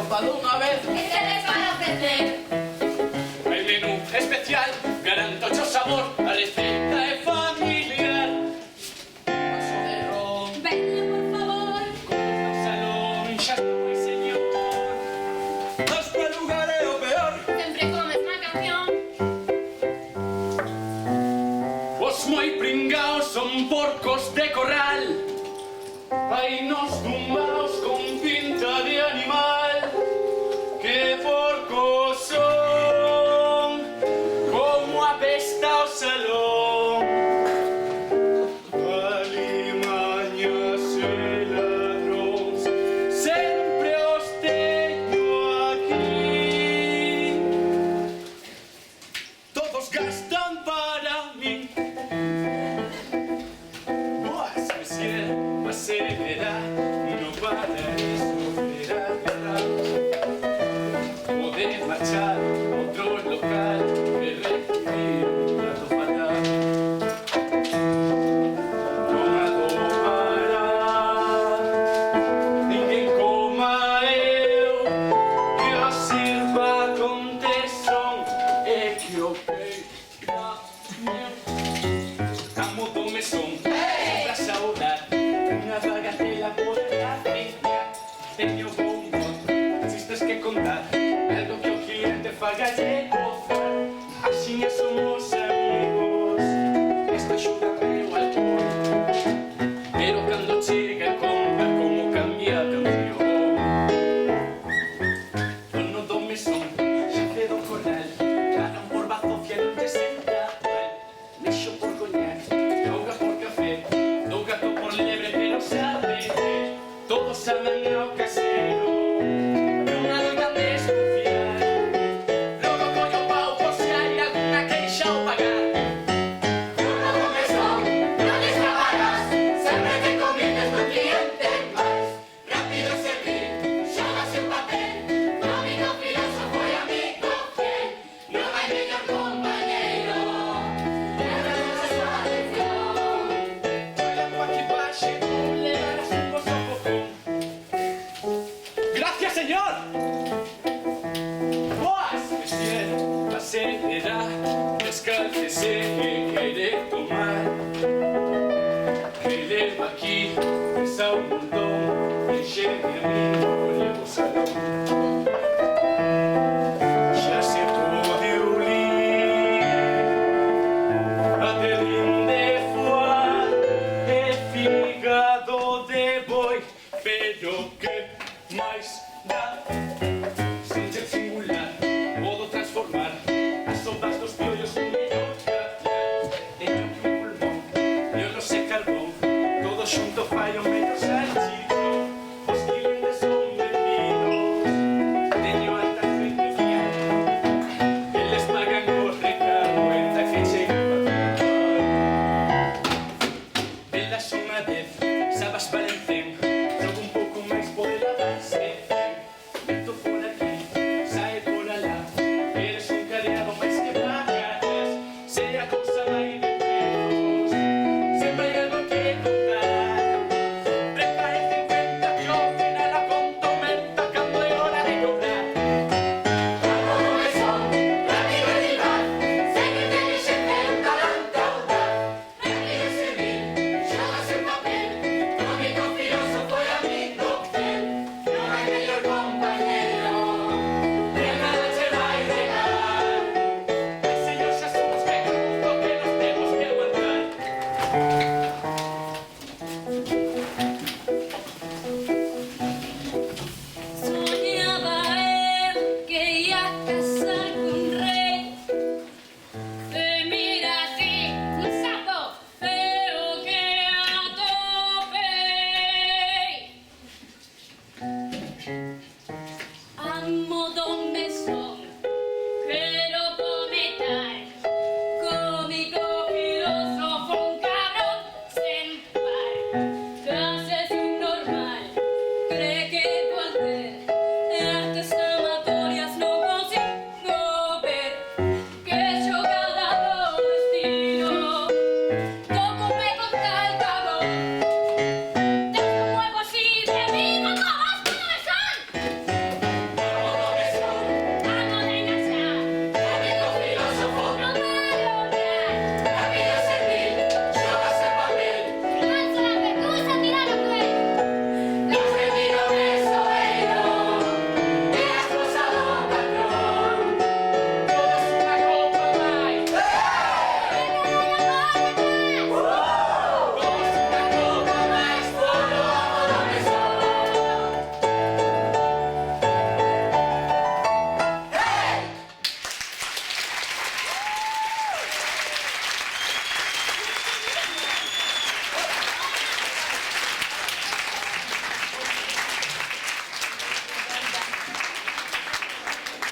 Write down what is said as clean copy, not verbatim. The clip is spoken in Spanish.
sopa de una vez. ¿Qué tienes para ofrecer? El menú especial, garantocho sabor, la receta es familiar. Vaso de ron, Vende, por favor. con un salón, ya estoy, señor. Hasta el lugar es lo peor. Siempre comes una canción. Os moi pringaos son porcos de corral. Hay nos tumbaos con pinta de animal. ¡Qué porcos son! ¡Cómo apesta o salón! Alimañas e ladróns, sempre os teño aquí. Todos gastan para mí. Boas, monsieur, mas se verá, no pararéis, sofrerá guerra. Poder marchar a otro local, de recibir un plato fatal. Non atopará ninguén coma eu, que o sirva con tesón e que o peira meu. Camo do mesón, pra saudar, unha bagatela poderá fiñar. Teño bombón, chistes que contar, algo que o cliente fagalle gozar. Axiña somos amigos, esto axúdame o alcohol. Pero cando chega a conta, como cambia a canción. Dono do mesón, xafe do corral, pagan por bazofia, non te senta mal. Mexo por coñac, auga por café, dou gato por lebre, pero sabe que todos saben ao casero. Non adoitan desconfiar. Logo collo o pau por se hai alguna queixa ao pagar. Uno do mesón, non les traballas. Sempre que convives co cliente máis. Rápido servir, xógase un papel. Tu amigo filósofo e amigo fiel. Non hai mellor compañeiro. Lembra a súa atención. Baila pa' aquí baxe, non levarás un bo sofocón. Gracias, señor. Boas, monsieur, acelera, descálcese que quere tomar. Que leva aquí, pesa un montón, enxegue a mí, o llevo ao salón. Xa se pode olir a terrín de foie e fígado de boi, pero que máis dá? Sin ser singular, podo transformar as sopas dos piollos en mellor caviar. Teño que un pulmón, eu non sei carbón, todo xunto fai o mellor salchichón. Os clientes son benvidos, teño alta frecuencia, eles pagan o recado, enta que chega a pagar. Elas son a 10,